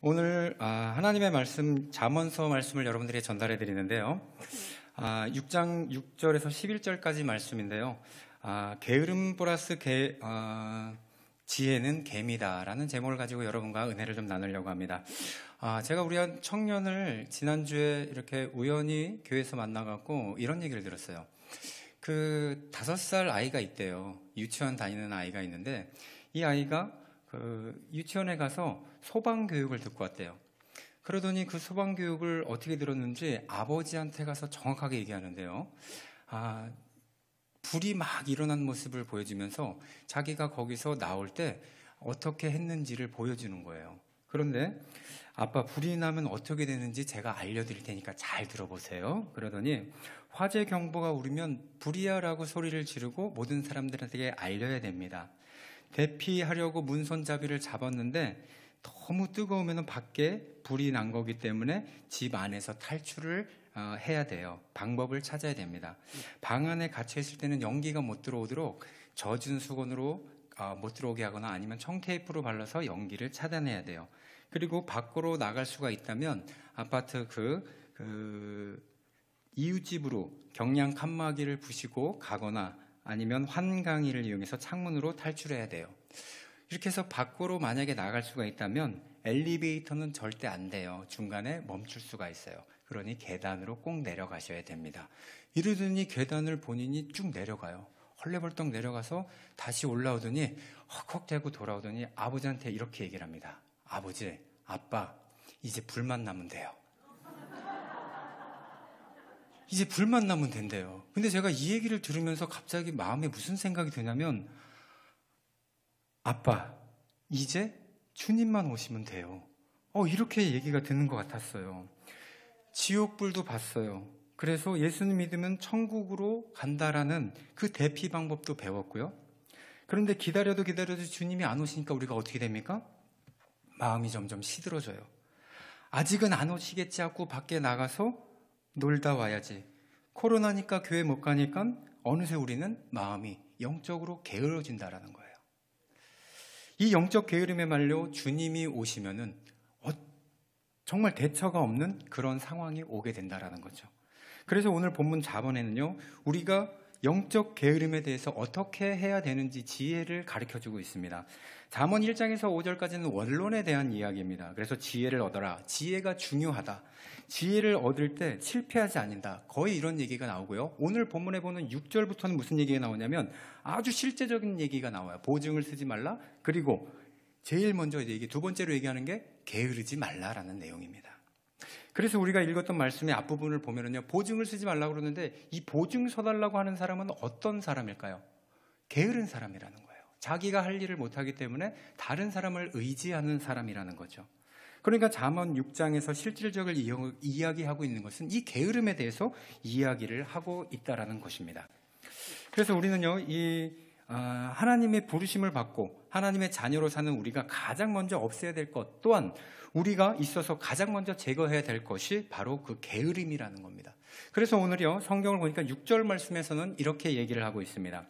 오늘 하나님의 말씀 잠언서 말씀을 여러분들에게 전달해 드리는데요. 6장 6절에서 11절까지 말씀인데요. 게으름 플러스 지혜는 개미다라는 제목을 가지고 여러분과 은혜를 좀 나누려고 합니다. 제가 우리 한 청년을 지난주에 이렇게 우연히 교회에서 만나갖고 이런 얘기를 들었어요. 5살 아이가 있대요. 유치원 다니는 아이가 있는데 이 아이가 유치원에 가서 소방교육을 듣고 왔대요. 그러더니 그 소방교육을 어떻게 들었는지 아버지한테 가서 정확하게 얘기하는데요. 불이 막 일어난 모습을 보여주면서 자기가 거기서 나올 때 어떻게 했는지를 보여주는 거예요. 그런데 아빠, 불이 나면 어떻게 되는지 제가 알려드릴 테니까 잘 들어보세요. 그러더니 화재 경보가 울리면 불이야라고 소리를 지르고 모든 사람들한테 알려야 됩니다. 대피하려고 문손잡이를 잡았는데 너무 뜨거우면 밖에 불이 난 거기 때문에 집 안에서 탈출을 해야 돼요. 방법을 찾아야 됩니다. 방 안에 갇혀 있을 때는 연기가 못 들어오도록 젖은 수건으로 못 들어오게 하거나 아니면 청테이프로 발라서 연기를 차단해야 돼요. 그리고 밖으로 나갈 수가 있다면 아파트 이웃집으로 경량 칸막이를 부시고 가거나 아니면 환강이를 이용해서 창문으로 탈출해야 돼요. 이렇게 해서 밖으로 만약에 나갈 수가 있다면 엘리베이터는 절대 안 돼요. 중간에 멈출 수가 있어요. 그러니 계단으로 꼭 내려가셔야 됩니다. 이러더니 계단을 본인이 쭉 내려가요. 헐레벌떡 내려가서 다시 올라오더니 헉헉대고 돌아오더니 아버지한테 이렇게 얘기를 합니다. 아버지, 아빠, 이제 불만 나면 돼요. 이제 불만 나면 된대요. 근데 제가 이 얘기를 들으면서 갑자기 마음에 무슨 생각이 드냐면, 아빠, 이제 주님만 오시면 돼요. 이렇게 얘기가 드는 것 같았어요. 지옥불도 봤어요. 그래서 예수님 믿으면 천국으로 간다라는 그 대피 방법도 배웠고요. 그런데 기다려도 주님이 안 오시니까 우리가 어떻게 됩니까? 마음이 점점 시들어져요. 아직은 안 오시겠지 하고 밖에 나가서 놀다 와야지. 코로나니까 교회 못 가니까 어느새 우리는 마음이 영적으로 게으러진다라는 거예요. 이 영적 게으름에 말려 주님이 오시면은 정말 대처가 없는 그런 상황이 오게 된다라는 거죠. 그래서 오늘 본문 잠언에는요, 우리가 영적 게으름에 대해서 어떻게 해야 되는지 지혜를 가르쳐주고 있습니다. 잠언 1장에서 5절까지는 원론에 대한 이야기입니다. 그래서 지혜를 얻어라. 지혜가 중요하다. 지혜를 얻을 때 실패하지 않는다. 거의 이런 얘기가 나오고요. 오늘 본문에 보는 6절부터는 무슨 얘기가 나오냐면 아주 실제적인 얘기가 나와요. 보증을 쓰지 말라. 그리고 제일 먼저 두 번째로 얘기하는 게 게으르지 말라라는 내용입니다. 그래서 우리가 읽었던 말씀의 앞부분을 보면은요, 보증을 쓰지 말라고 그러는데 이 보증 서달라고 하는 사람은 어떤 사람일까요? 게으른 사람이라는 거예요. 자기가 할 일을 못하기 때문에 다른 사람을 의지하는 사람이라는 거죠. 그러니까 잠언 6장에서 실질적을 이야기하고 있는 것은 이 게으름에 대해서 이야기를 하고 있다라는 것입니다. 그래서 우리는요, 하나님의 부르심을 받고 하나님의 자녀로 사는 우리가 가장 먼저 없애야 될 것, 또한 우리가 있어서 가장 먼저 제거해야 될 것이 바로 그 게으름이라는 겁니다. 그래서 오늘요, 성경을 보니까 6절 말씀에서는 이렇게 얘기를 하고 있습니다.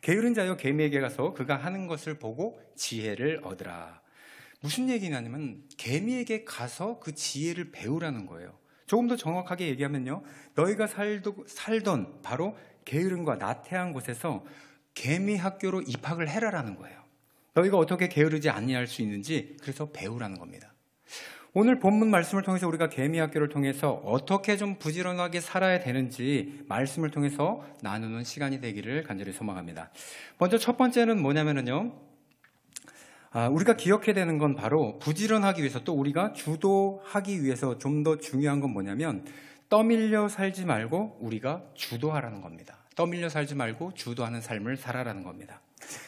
게으른 자여 개미에게 가서 그가 하는 것을 보고 지혜를 얻으라. 무슨 얘기냐면 개미에게 가서 그 지혜를 배우라는 거예요. 조금 더 정확하게 얘기하면요, 너희가 살던 바로 게으름과 나태한 곳에서 개미 학교로 입학을 해라라는 거예요. 너희가 어떻게 게으르지 아니할 수 있는지 그래서 배우라는 겁니다. 오늘 본문 말씀을 통해서 우리가 개미 학교를 통해서 어떻게 좀 부지런하게 살아야 되는지 말씀을 통해서 나누는 시간이 되기를 간절히 소망합니다. 먼저 첫 번째는 뭐냐면요, 우리가 기억해야 되는 건 바로 부지런하기 위해서, 또 우리가 주도하기 위해서 좀 더 중요한 건 뭐냐면 떠밀려 살지 말고 우리가 주도하라는 겁니다. 떠밀려 살지 말고 주도하는 삶을 살아라는 겁니다.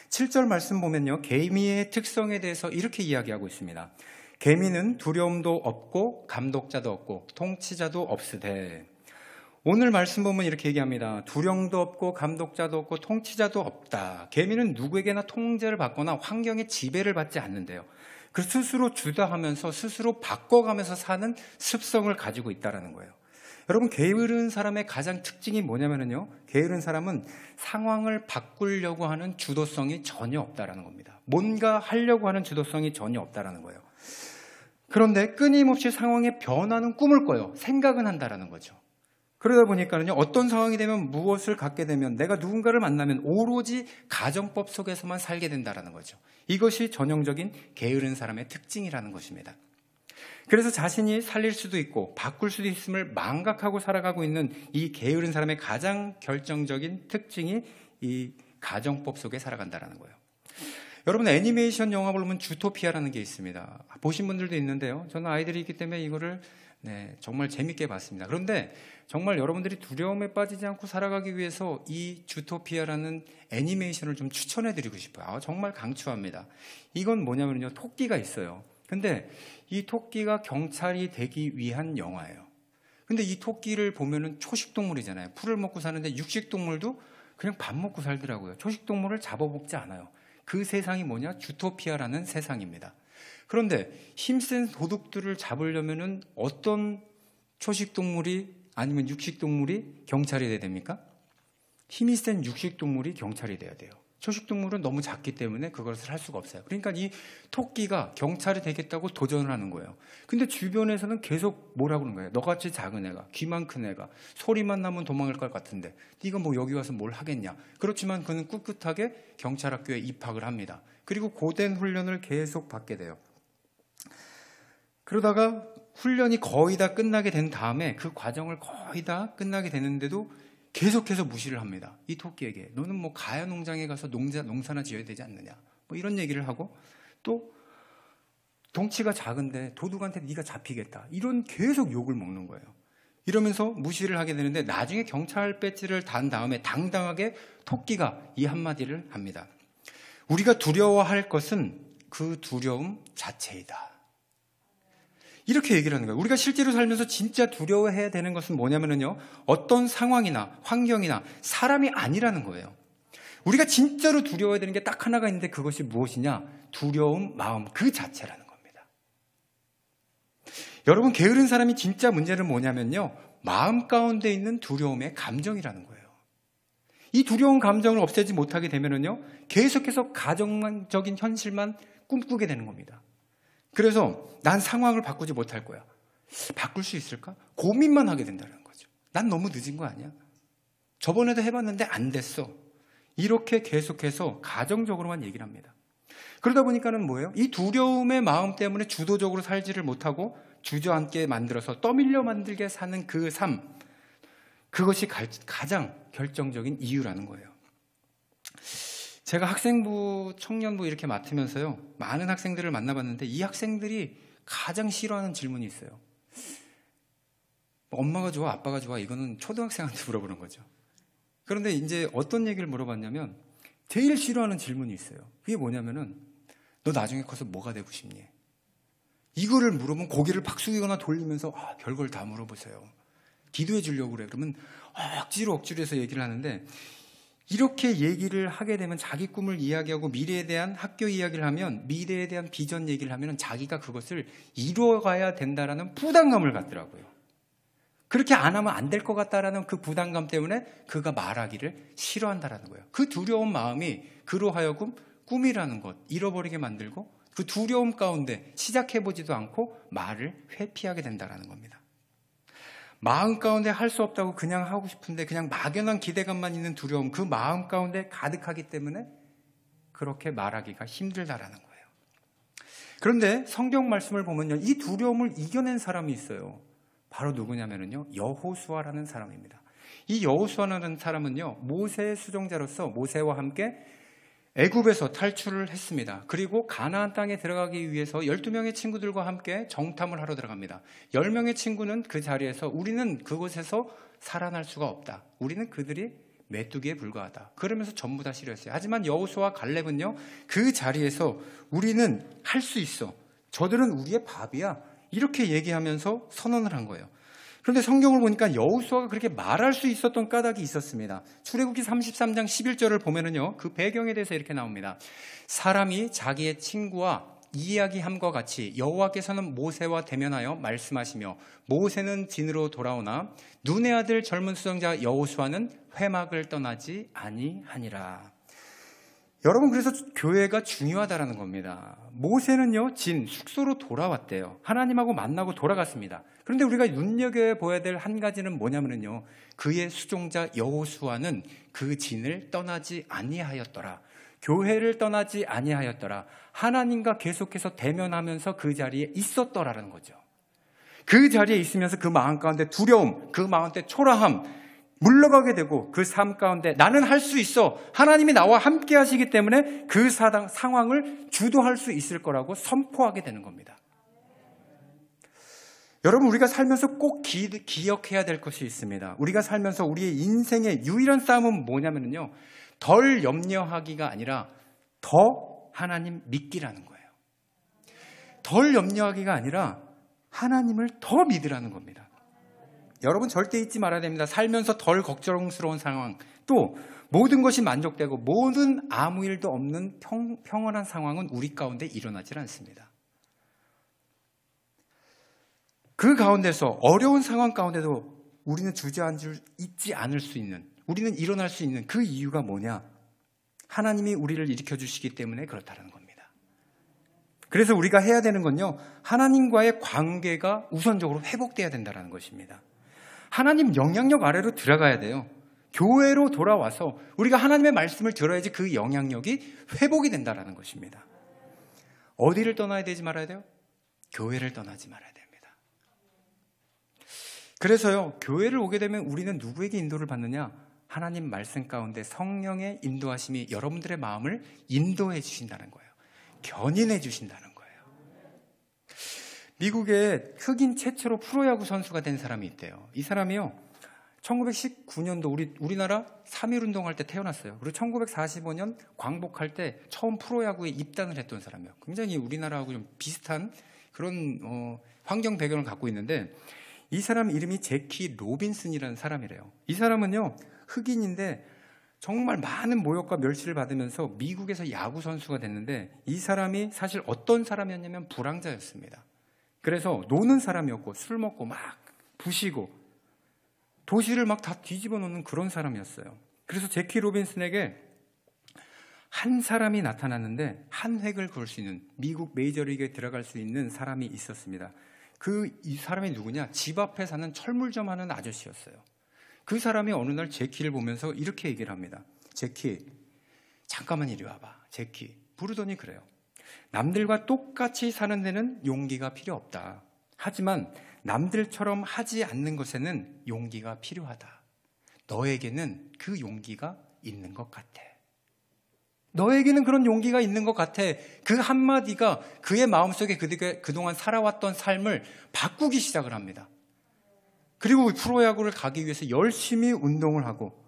7절 말씀 보면요, 개미의 특성에 대해서 이렇게 이야기하고 있습니다. 개미는 두려움도 없고 감독자도 없고 통치자도 없으되. 오늘 말씀 보면 이렇게 얘기합니다. 두려움도 없고 감독자도 없고 통치자도 없다. 개미는 누구에게나 통제를 받거나 환경의 지배를 받지 않는데요, 그 스스로 주도하면서 스스로 바꿔가면서 사는 습성을 가지고 있다는 거예요. 여러분, 게으른 사람의 가장 특징이 뭐냐면요, 게으른 사람은 상황을 바꾸려고 하는 주도성이 전혀 없다라는 겁니다. 뭔가 하려고 하는 주도성이 전혀 없다라는 거예요. 그런데 끊임없이 상황에 변하는 꿈을 꿔요. 생각은 한다라는 거죠. 그러다 보니까는요, 어떤 상황이 되면 무엇을 갖게 되면 내가 누군가를 만나면 오로지 가정법 속에서만 살게 된다라는 거죠. 이것이 전형적인 게으른 사람의 특징이라는 것입니다. 그래서 자신이 살릴 수도 있고 바꿀 수도 있음을 망각하고 살아가고 있는 이 게으른 사람의 가장 결정적인 특징이 이 가정법 속에 살아간다라는 거예요. 여러분, 애니메이션 영화를 보면 주토피아라는 게 있습니다. 보신 분들도 있는데요. 저는 아이들이 있기 때문에 이거를 정말 재밌게 봤습니다. 그런데 정말 여러분들이 두려움에 빠지지 않고 살아가기 위해서 이 주토피아라는 애니메이션을 좀 추천해드리고 싶어요. 정말 강추합니다. 이건 뭐냐면요, 토끼가 있어요. 근데 이 토끼가 경찰이 되기 위한 영화예요. 근데 이 토끼를 보면은 초식동물이잖아요. 풀을 먹고 사는데 육식동물도 그냥 밥 먹고 살더라고요. 초식동물을 잡아먹지 않아요. 그 세상이 뭐냐? 주토피아라는 세상입니다. 그런데 힘센 도둑들을 잡으려면은 어떤 초식동물이 아니면 육식동물이 경찰이 돼야 됩니까? 힘이 센 육식동물이 경찰이 돼야 돼요. 초식동물은 너무 작기 때문에 그것을 할 수가 없어요. 그러니까 이 토끼가 경찰이 되겠다고 도전을 하는 거예요. 근데 주변에서는 계속 뭐라고 그러는 거예요? 너같이 작은 애가, 귀만 큰 애가, 소리만 나면 도망갈 것 같은데 네가 뭐 여기 와서 뭘 하겠냐. 그렇지만 그는 꿋꿋하게 경찰학교에 입학을 합니다. 그리고 고된 훈련을 계속 받게 돼요. 그러다가 훈련이 거의 다 끝나게 된 다음에 그 과정을 거의 다 끝나게 되는데도 계속해서 무시를 합니다. 이 토끼에게. 너는 뭐 가야 농장에 가서 농사나 지어야 되지 않느냐. 뭐 이런 얘기를 하고, 또 덩치가 작은데 도둑한테 네가 잡히겠다. 이런 계속 욕을 먹는 거예요. 이러면서 무시를 하게 되는데 나중에 경찰 배지를 단 다음에 당당하게 토끼가 이 한마디를 합니다. 우리가 두려워할 것은 그 두려움 자체이다. 이렇게 얘기를 하는 거예요. 우리가 실제로 살면서 진짜 두려워해야 되는 것은 뭐냐면요, 어떤 상황이나 환경이나 사람이 아니라는 거예요. 우리가 진짜로 두려워해야 되는 게 딱 하나가 있는데 그것이 무엇이냐? 두려움, 마음 그 자체라는 겁니다. 여러분, 게으른 사람이 진짜 문제는 뭐냐면요, 마음 가운데 있는 두려움의 감정이라는 거예요. 이 두려운 감정을 없애지 못하게 되면요, 계속해서 가정적인 현실만 꿈꾸게 되는 겁니다. 그래서 난 상황을 바꾸지 못할 거야. 바꿀 수 있을까? 고민만 하게 된다는 거죠. 난 너무 늦은 거 아니야? 저번에도 해봤는데 안 됐어. 이렇게 계속해서 가정적으로만 얘기를 합니다. 그러다 보니까는 뭐예요? 이 두려움의 마음 때문에 주도적으로 살지를 못하고 주저앉게 만들어서 떠밀려 만들게 사는 그 삶, 그것이 가장 결정적인 이유라는 거예요. 제가 학생부, 청년부 이렇게 맡으면서요, 많은 학생들을 만나봤는데 이 학생들이 가장 싫어하는 질문이 있어요. 엄마가 좋아, 아빠가 좋아? 이거는 초등학생한테 물어보는 거죠. 그런데 이제 어떤 얘기를 물어봤냐면 제일 싫어하는 질문이 있어요. 그게 뭐냐면은 너 나중에 커서 뭐가 되고 싶니? 이거를 물어보면 고개를 팍 숙이거나 돌리면서 별걸 다 물어보세요. 기도해 주려고 그래. 그러면 억지로 해서 얘기를 하는데, 이렇게 얘기를 하게 되면 자기 꿈을 이야기하고 미래에 대한 학교 이야기를 하면, 미래에 대한 비전 얘기를 하면 자기가 그것을 이루어가야 된다라는 부담감을 갖더라고요. 그렇게 안 하면 안 될 것 같다라는 그 부담감 때문에 그가 말하기를 싫어한다라는 거예요. 그 두려운 마음이 그로 하여금 꿈이라는 것 잃어버리게 만들고 그 두려움 가운데 시작해보지도 않고 말을 회피하게 된다라는 겁니다. 마음 가운데 할 수 없다고 그냥 하고 싶은데 그냥 막연한 기대감만 있는 두려움, 그 마음 가운데 가득하기 때문에 그렇게 말하기가 힘들다라는 거예요. 그런데 성경 말씀을 보면요, 이 두려움을 이겨낸 사람이 있어요. 바로 누구냐면요, 여호수아라는 사람입니다. 이 여호수아라는 사람은요, 모세의 수종자로서 모세와 함께 애굽에서 탈출을 했습니다. 그리고 가나안 땅에 들어가기 위해서 12명의 친구들과 함께 정탐을 하러 들어갑니다. 10명의 친구는 그 자리에서 우리는 그곳에서 살아날 수가 없다. 우리는 그들이 메뚜기에 불과하다. 그러면서 전부 다 싫어했어요. 하지만 여호수아와 갈렙은요, 그 자리에서 우리는 할 수 있어. 저들은 우리의 밥이야. 이렇게 얘기하면서 선언을 한 거예요. 그런데 성경을 보니까 여호수아가 그렇게 말할 수 있었던 까닭이 있었습니다. 출애굽기 33장 11절을 보면은요, 그 배경에 대해서 이렇게 나옵니다. 사람이 자기의 친구와 이야기함과 같이 여호와께서는 모세와 대면하여 말씀하시며 모세는 진으로 돌아오나 눈의 아들 젊은 수종자 여호수아는 회막을 떠나지 아니하니라. 여러분, 그래서 교회가 중요하다라는 겁니다. 모세는요, 숙소로 돌아왔대요. 하나님하고 만나고 돌아갔습니다. 그런데 우리가 눈여겨봐야 될 한 가지는 뭐냐면요, 그의 수종자 여호수아는 그 진을 떠나지 아니하였더라. 교회를 떠나지 아니하였더라. 하나님과 계속해서 대면하면서 그 자리에 있었더라는 거죠. 그 자리에 있으면서 그 마음 가운데 두려움, 그 마음 가운데 초라함, 물러가게 되고 그 삶 가운데 나는 할 수 있어. 하나님이 나와 함께 하시기 때문에 그 상황을 주도할 수 있을 거라고 선포하게 되는 겁니다. 여러분, 우리가 살면서 꼭 기억해야 될 것이 있습니다. 우리가 살면서 우리의 인생의 유일한 싸움은 뭐냐면요, 덜 염려하기가 아니라 더 하나님 믿기라는 거예요. 덜 염려하기가 아니라 하나님을 더 믿으라는 겁니다. 여러분, 절대 잊지 말아야 됩니다. 살면서 덜 걱정스러운 상황, 또 모든 것이 만족되고 모든 아무 일도 없는 평온한 상황은 우리 가운데 일어나질 않습니다. 그 가운데서 어려운 상황 가운데도 우리는 있지 않을 수 있는, 우리는 일어날 수 있는 그 이유가 뭐냐? 하나님이 우리를 일으켜주시기 때문에 그렇다는 겁니다. 그래서 우리가 해야 되는 건요, 하나님과의 관계가 우선적으로 회복돼야 된다는 것입니다. 하나님 영향력 아래로 들어가야 돼요. 교회로 돌아와서 우리가 하나님의 말씀을 들어야지 그 영향력이 회복이 된다는 것입니다. 어디를 떠나야 되지 말아야 돼요? 교회를 떠나지 말아야 됩니다. 그래서요, 교회를 오게 되면 우리는 누구에게 인도를 받느냐? 하나님 말씀 가운데 성령의 인도하심이 여러분들의 마음을 인도해 주신다는 거예요. 견인해 주신다는 거예요. 미국에 흑인 최초로 프로야구 선수가 된 사람이 있대요. 이 사람이요, 1919년도 우리나라 3.1 운동할 때 태어났어요. 그리고 1945년 광복할 때 처음 프로야구에 입단을 했던 사람이에요. 굉장히 우리나라하고 좀 비슷한 그런 환경 배경을 갖고 있는데, 이 사람 이름이 제키 로빈슨이라는 사람이래요. 이 사람은요, 흑인인데 정말 많은 모욕과 멸시를 받으면서 미국에서 야구 선수가 됐는데, 이 사람이 사실 어떤 사람이었냐면 불황자였습니다. 그래서 노는 사람이었고 술 먹고 막 부시고 도시를 막 다 뒤집어 놓는 그런 사람이었어요. 그래서 제키 로빈슨에게 한 사람이 나타났는데 한 획을 그을 수 있는, 미국 메이저리그에 들어갈 수 있는 사람이 있었습니다. 이 사람이 누구냐? 집 앞에 사는 철물점 하는 아저씨였어요. 그 사람이 어느 날 제키를 보면서 이렇게 얘기를 합니다. 제키, 잠깐만 이리 와봐. 제키. 부르더니 그래요. 남들과 똑같이 사는 데는 용기가 필요 없다. 하지만 남들처럼 하지 않는 것에는 용기가 필요하다. 너에게는 그 용기가 있는 것 같아. 너에게는 그런 용기가 있는 것 같아. 그 한마디가 그의 마음속에 그동안 살아왔던 삶을 바꾸기 시작을 합니다. 그리고 프로야구를 가기 위해서 열심히 운동을 하고,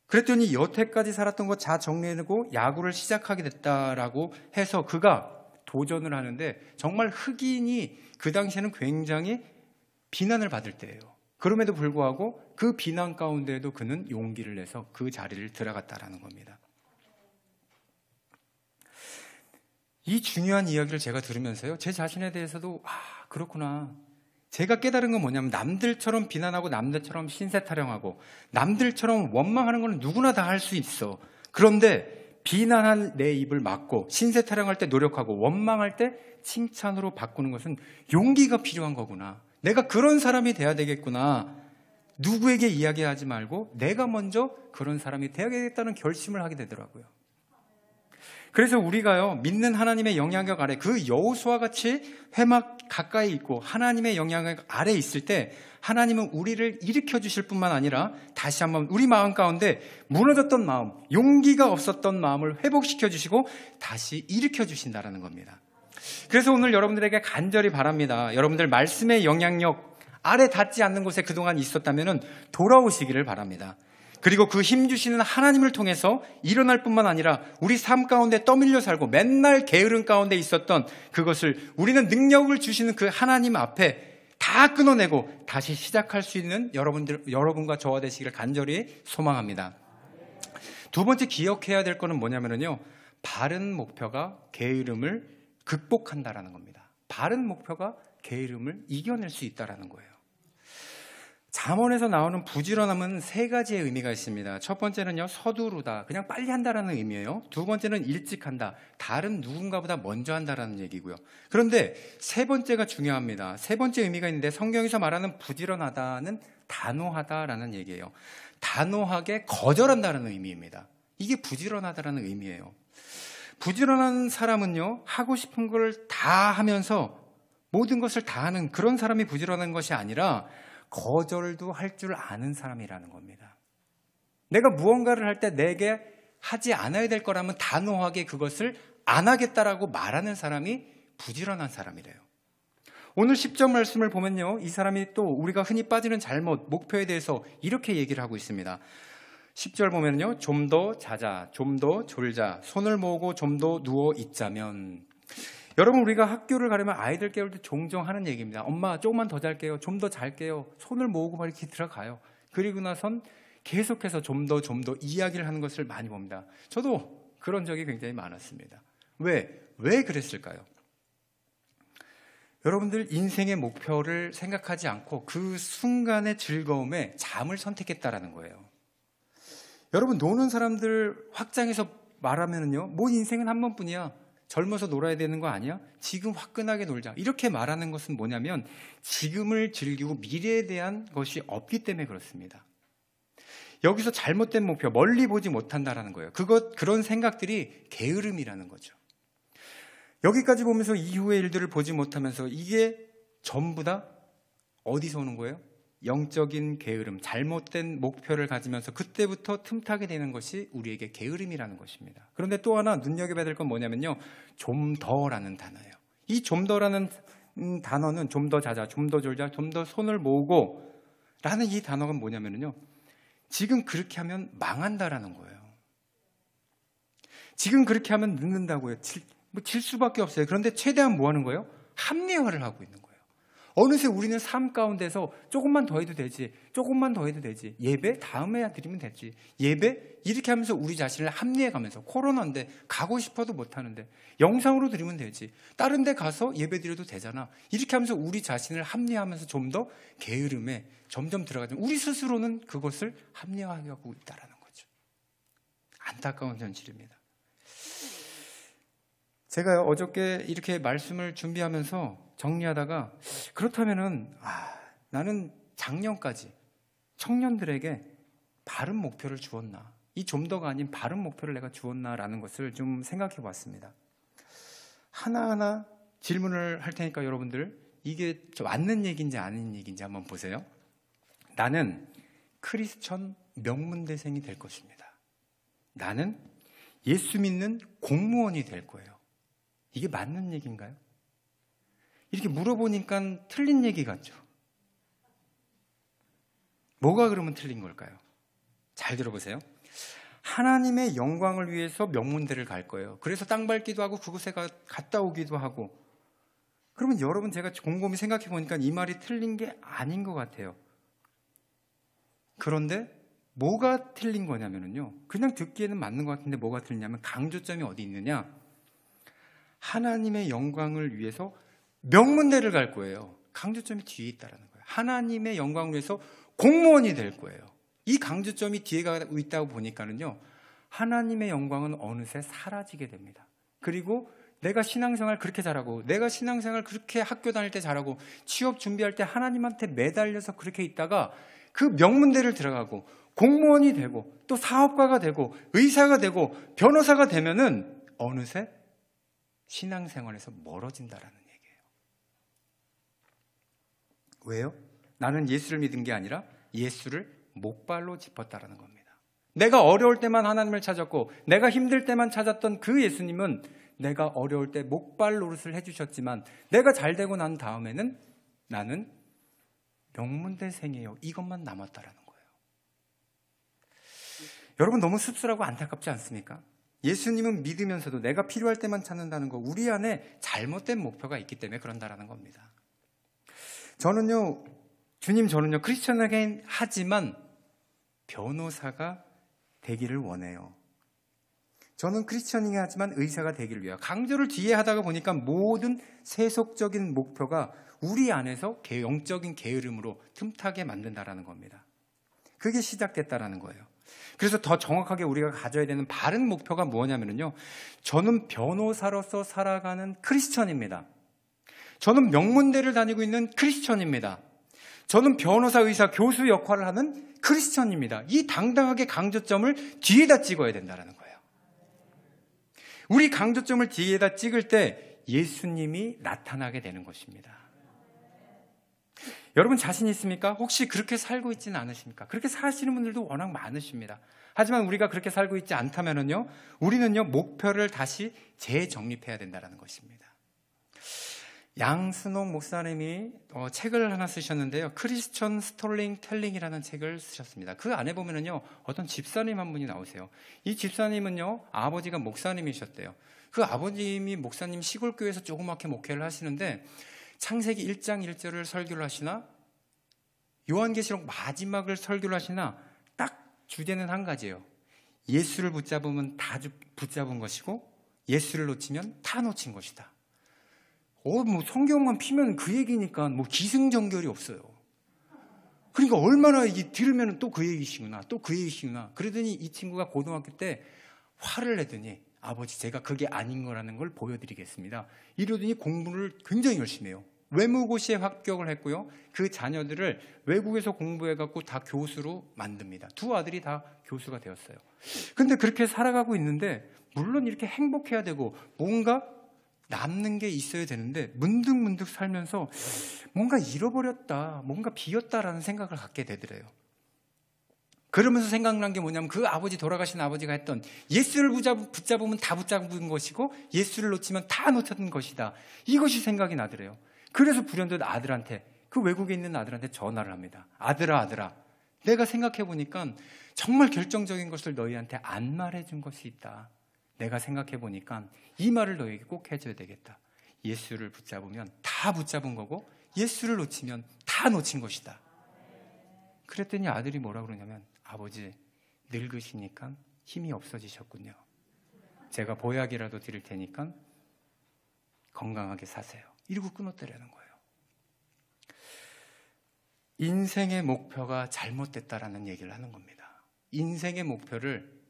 그랬더니 여태까지 살았던 거 다 정리해내고 야구를 시작하게 됐다라고 해서 그가 도전을 하는데, 정말 흑인이 그 당시에는 굉장히 비난을 받을 때예요. 그럼에도 불구하고 그 비난 가운데에도 그는 용기를 내서 그 자리를 들어갔다라는 겁니다. 이 중요한 이야기를 제가 들으면서요, 제 자신에 대해서도 그렇구나. 제가 깨달은 건 뭐냐면, 남들처럼 비난하고 남들처럼 신세 타령하고 남들처럼 원망하는 건 누구나 다 할 수 있어. 그런데 비난한 내 입을 막고 신세 타령할 때 노력하고 원망할 때 칭찬으로 바꾸는 것은 용기가 필요한 거구나. 내가 그런 사람이 돼야 되겠구나. 누구에게 이야기하지 말고 내가 먼저 그런 사람이 되야겠다는 결심을 하게 되더라고요. 그래서 우리가요, 믿는 하나님의 영향력 아래, 그 여호수아와 같이 회막 가까이 있고 하나님의 영향력 아래 있을 때 하나님은 우리를 일으켜 주실 뿐만 아니라 다시 한번 우리 마음 가운데 무너졌던 마음, 용기가 없었던 마음을 회복시켜 주시고 다시 일으켜 주신다는 겁니다. 그래서 오늘 여러분들에게 간절히 바랍니다. 여러분들 말씀의 영향력 아래 닿지 않는 곳에 그동안 있었다면 돌아오시기를 바랍니다. 그리고 그 힘 주시는 하나님을 통해서 일어날 뿐만 아니라 우리 삶 가운데 떠밀려 살고 맨날 게으름 가운데 있었던 그것을 우리는 능력을 주시는 그 하나님 앞에 다 끊어내고 다시 시작할 수 있는 여러분과 저와 되시기를 간절히 소망합니다. 두 번째 기억해야 될 거는 뭐냐면요, 바른 목표가 게으름을 극복한다라는 겁니다. 바른 목표가 게으름을 이겨낼 수 있다라는 거예요. 잠언에서 나오는 부지런함은 세 가지의 의미가 있습니다. 첫 번째는요, 서두르다, 그냥 빨리 한다라는 의미예요. 두 번째는 일찍 한다, 다른 누군가보다 먼저 한다라는 얘기고요. 그런데 세 번째가 중요합니다. 세 번째 의미가 있는데 성경에서 말하는 부지런하다는 단호하다라는 얘기예요. 단호하게 거절한다는 의미입니다. 이게 부지런하다라는 의미예요. 부지런한 사람은요, 하고 싶은 걸 다 하면서 모든 것을 다 하는 그런 사람이 부지런한 것이 아니라 거절도 할 줄 아는 사람이라는 겁니다. 내가 무언가를 할 때 내게 하지 않아야 될 거라면 단호하게 그것을 안 하겠다라고 말하는 사람이 부지런한 사람이래요. 오늘 10절 말씀을 보면요, 이 사람이 또 우리가 흔히 빠지는 잘못, 목표에 대해서 이렇게 얘기를 하고 있습니다. 10절 보면요, 좀 더 자자, 좀 더 졸자, 손을 모으고 좀 더 누워 있자면. 여러분, 우리가 학교를 가려면 아이들 깨울 때 종종 하는 얘기입니다. 엄마, 조금만 더 잘게요. 좀 더 잘게요. 손을 모으고 막 이렇게 들어가요. 그리고 나선 계속해서 좀 더 이야기를 하는 것을 많이 봅니다. 저도 그런 적이 굉장히 많았습니다. 왜 그랬을까요? 여러분들 인생의 목표를 생각하지 않고 그 순간의 즐거움에 잠을 선택했다라는 거예요. 여러분, 노는 사람들 확장해서 말하면요, 뭐 인생은 한 번뿐이야. 젊어서 놀아야 되는 거 아니야? 지금 화끈하게 놀자. 이렇게 말하는 것은 뭐냐면 지금을 즐기고 미래에 대한 것이 없기 때문에 그렇습니다. 여기서 잘못된 목표, 멀리 보지 못한다라는 거예요. 그런 생각들이 게으름이라는 거죠. 여기까지 보면서 이후의 일들을 보지 못하면서 이게 전부 다 어디서 오는 거예요? 영적인 게으름, 잘못된 목표를 가지면서 그때부터 틈타게 되는 것이 우리에게 게으름이라는 것입니다. 그런데 또 하나 눈여겨봐야 될 건 뭐냐면요, 좀 더라는 단어예요. 이 좀 더라는 단어는 좀 더 자자, 좀 더 졸자, 좀 더 손을 모으고 라는 이 단어가 뭐냐면요, 지금 그렇게 하면 망한다라는 거예요. 지금 그렇게 하면 늦는다고요. 질 수밖에 없어요. 그런데 최대한 뭐 하는 거예요? 합리화를 하고 있는 거예요. 어느새 우리는 삶 가운데서 조금만 더 해도 되지, 조금만 더 해도 되지, 예배 다음에 드리면 되지, 예배 이렇게 하면서 우리 자신을 합리해가면서, 코로나인데 가고 싶어도 못하는데 영상으로 드리면 되지, 다른 데 가서 예배 드려도 되잖아, 이렇게 하면서 우리 자신을 합리화하면서 좀 더 게으름에 점점 들어가죠. 우리 스스로는 그것을 합리화하고 있다는 거죠. 안타까운 현실입니다. 제가 어저께 이렇게 말씀을 준비하면서 정리하다가, 그렇다면은 나는 작년까지 청년들에게 바른 목표를 주었나, 이 좀 더가 아닌 바른 목표를 내가 주었나라는 것을 좀 생각해 봤습니다. 하나하나 질문을 할 테니까 여러분들 이게 좀 맞는 얘기인지 아닌 얘기인지 한번 보세요. 나는 크리스천 명문대생이 될 것입니다. 나는 예수 믿는 공무원이 될 거예요. 이게 맞는 얘기인가요? 이렇게 물어보니까 틀린 얘기 같죠? 뭐가 그러면 틀린 걸까요? 잘 들어보세요. 하나님의 영광을 위해서 명문대를 갈 거예요. 그래서 땅 밟기도 하고 그곳에 갔다 오기도 하고. 그러면 여러분, 제가 곰곰이 생각해 보니까 이 말이 틀린 게 아닌 것 같아요. 그런데 뭐가 틀린 거냐면요, 그냥 듣기에는 맞는 것 같은데 뭐가 틀리냐면 강조점이 어디 있느냐, 하나님의 영광을 위해서 명문대를 갈 거예요. 강조점이 뒤에 있다는 거예요. 하나님의 영광을 위해서 공무원이 될 거예요. 이 강조점이 뒤에 있다고 보니까는요, 하나님의 영광은 어느새 사라지게 됩니다. 그리고 내가 신앙생활 그렇게 잘하고, 내가 신앙생활 그렇게 학교 다닐 때 잘하고, 취업 준비할 때 하나님한테 매달려서 그렇게 있다가 그 명문대를 들어가고 공무원이 되고 또 사업가가 되고 의사가 되고 변호사가 되면은 어느새 신앙생활에서 멀어진다라는 얘기예요. 왜요? 나는 예수를 믿은 게 아니라 예수를 목발로 짚었다라는 겁니다. 내가 어려울 때만 하나님을 찾았고, 내가 힘들 때만 찾았던 그 예수님은 내가 어려울 때 목발 노릇을 해주셨지만, 내가 잘 되고 난 다음에는 나는 명문대생이에요, 이것만 남았다라는 거예요. 여러분, 너무 씁쓸하고 안타깝지 않습니까? 예수님은 믿으면서도 내가 필요할 때만 찾는다는 거, 우리 안에 잘못된 목표가 있기 때문에 그런다라는 겁니다. 저는요, 크리스천이긴 하지만 변호사가 되기를 원해요. 저는 크리스천이긴 하지만 의사가 되기를 위하여. 강조를 뒤에 하다가 보니까 모든 세속적인 목표가 우리 안에서 영적인 게으름으로 틈타게 만든다라는 겁니다. 그게 시작됐다라는 거예요. 그래서 더 정확하게 우리가 가져야 되는 바른 목표가 뭐냐면요, 저는 변호사로서 살아가는 크리스천입니다. 저는 명문대를 다니고 있는 크리스천입니다. 저는 변호사, 의사, 교수 역할을 하는 크리스천입니다. 이 당당하게 강조점을 뒤에다 찍어야 된다는 거예요. 우리 강조점을 뒤에다 찍을 때 예수님이 나타나게 되는 것입니다. 여러분 자신 있습니까? 혹시 그렇게 살고 있지는 않으십니까? 그렇게 사시는 분들도 워낙 많으십니다. 하지만 우리가 그렇게 살고 있지 않다면요, 우리는요, 목표를 다시 재정립해야 된다는 것입니다. 양순옥 목사님이 책을 하나 쓰셨는데요. 크리스천 스토링 텔링이라는 책을 쓰셨습니다. 그 안에 보면은요, 어떤 집사님 한 분이 나오세요. 이 집사님은요, 아버지가 목사님이셨대요. 그 아버님이 목사님 시골교회에서 조그맣게 목회를 하시는데 창세기 1장 1절을 설교를 하시나 요한계시록 마지막을 설교를 하시나 딱 주제는 한 가지예요. 예수를 붙잡으면 다 붙잡은 것이고 예수를 놓치면 다 놓친 것이다. 뭐 성경만 피면 그 얘기니까 뭐 기승전결이 없어요. 그러니까 얼마나 이게 들으면 또 그 얘기시구나, 또 그 얘기시구나. 그러더니 이 친구가 고등학교 때 화를 내더니 아버지 제가 그게 아닌 거라는 걸 보여드리겠습니다. 이러더니 공부를 굉장히 열심히 해요. 외무고시에 합격을 했고요. 그 자녀들을 외국에서 공부해갖고 다 교수로 만듭니다. 두 아들이 다 교수가 되었어요. 근데 그렇게 살아가고 있는데 물론 이렇게 행복해야 되고 뭔가 남는 게 있어야 되는데 문득문득 살면서 뭔가 잃어버렸다, 뭔가 비었다라는 생각을 갖게 되더래요. 그러면서 생각난 게 뭐냐면 그 아버지, 돌아가신 아버지가 했던 예수를 붙잡으면 다 붙잡은 것이고 예수를 놓치면 다 놓쳤던 것이다. 이것이 생각이 나더래요. 그래서 불현듯 아들한테, 그 외국에 있는 아들한테 전화를 합니다. 아들아, 내가 생각해 보니까 정말 결정적인 것을 너희한테 안 말해준 것이 있다. 내가 생각해 보니까 이 말을 너희에게 꼭 해줘야 되겠다. 예수를 붙잡으면 다 붙잡은 거고 예수를 놓치면 다 놓친 것이다. 그랬더니 아들이 뭐라 그러냐면, 아버지 늙으시니까 힘이 없어지셨군요. 제가 보약이라도 드릴 테니까 건강하게 사세요. 이러고 끊었다라는 거예요. 인생의 목표가 잘못됐다라는 얘기를 하는 겁니다. 인생의 목표를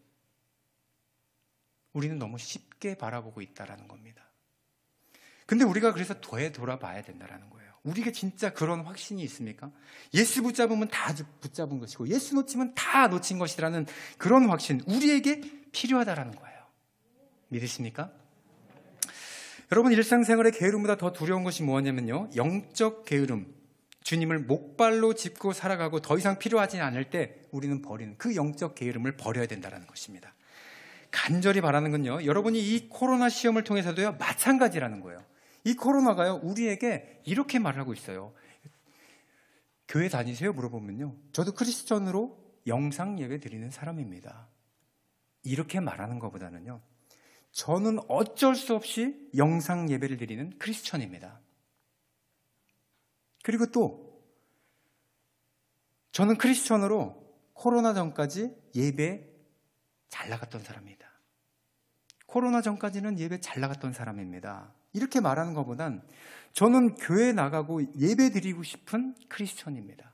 우리는 너무 쉽게 바라보고 있다라는 겁니다. 근데 우리가 그래서 되돌아봐야 된다라는 거예요. 우리가 진짜 그런 확신이 있습니까? 예수 붙잡으면 다 붙잡은 것이고 예수 놓치면 다 놓친 것이라는 그런 확신, 우리에게 필요하다라는 거예요. 믿으십니까? 여러분, 일상생활의 게으름보다 더 두려운 것이 뭐냐면요, 영적 게으름. 주님을 목발로 짚고 살아가고 더 이상 필요하지 않을 때 우리는 버리는 그 영적 게으름을 버려야 된다는 것입니다. 간절히 바라는 건요, 여러분이 이 코로나 시험을 통해서도요, 마찬가지라는 거예요. 이 코로나가요, 우리에게 이렇게 말하고 있어요. 교회 다니세요? 물어보면요, 저도 크리스천으로 영상 예배 드리는 사람입니다. 이렇게 말하는 것보다는요, 저는 어쩔 수 없이 영상 예배를 드리는 크리스천입니다. 그리고 또 저는 크리스천으로 코로나 전까지 예배 잘 나갔던 사람입니다. 코로나 전까지는 예배 잘 나갔던 사람입니다. 이렇게 말하는 것보단 저는 교회 나가고 예배 드리고 싶은 크리스천입니다.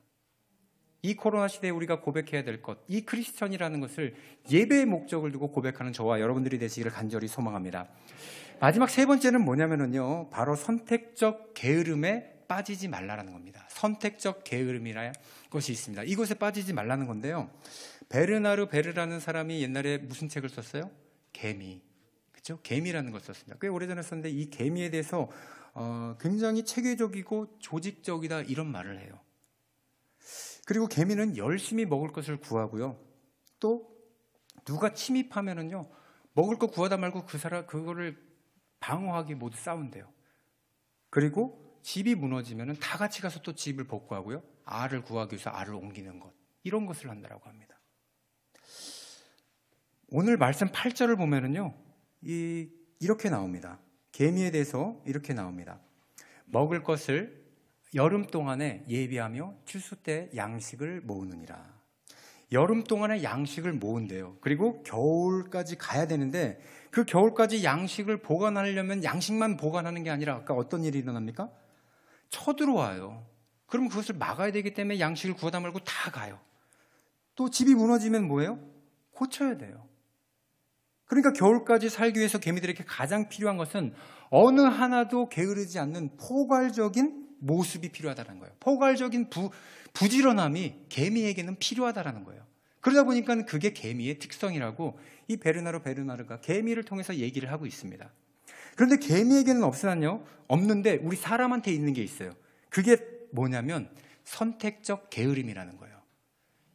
이 코로나 시대에 우리가 고백해야 될 것, 이 크리스천이라는 것을 예배의 목적을 두고 고백하는 저와 여러분들이 되시기를 간절히 소망합니다. 마지막 세 번째는 뭐냐면요, 바로 선택적 게으름에 빠지지 말라는 겁니다. 선택적 게으름이라는 것이 있습니다. 이것에 빠지지 말라는 건데요, 베르나르 베르라는 사람이 옛날에 무슨 책을 썼어요? 개미. 그렇죠? 개미라는 걸 썼습니다. 꽤 오래전에 썼는데 이 개미에 대해서 굉장히 체계적이고 조직적이다, 이런 말을 해요. 그리고 개미는 열심히 먹을 것을 구하고요, 또 누가 침입하면은요, 먹을 거 구하다 말고 그거를 방어하기 모두 싸운대요. 그리고 집이 무너지면은 다 같이 가서 또 집을 복구하고요, 알을 구하기 위해서 알을 옮기는 것, 이런 것을 한다라고 합니다. 오늘 말씀 8절을 보면은요, 이렇게 나옵니다. 개미에 대해서 이렇게 나옵니다. 먹을 것을 여름 동안에 예비하며 추수 때 양식을 모으느니라. 여름 동안에 양식을 모은대요. 그리고 겨울까지 가야 되는데 그 겨울까지 양식을 보관하려면 양식만 보관하는 게 아니라 아까 어떤 일이 일어납니까? 쳐들어와요. 그럼 그것을 막아야 되기 때문에 양식을 구하다 말고 다 가요. 또 집이 무너지면 뭐예요? 고쳐야 돼요. 그러니까 겨울까지 살기 위해서 개미들에게 가장 필요한 것은 어느 하나도 게으르지 않는 포괄적인 모습이 필요하다는 거예요. 포괄적인 부지런함이 개미에게는 필요하다는 거예요. 그러다 보니까 그게 개미의 특성이라고 이 베르나르 베르나르가 개미를 통해서 얘기를 하고 있습니다. 그런데 개미에게는 없는데 우리 사람한테 있는 게 있어요. 그게 뭐냐면 선택적 게으름이라는 거예요.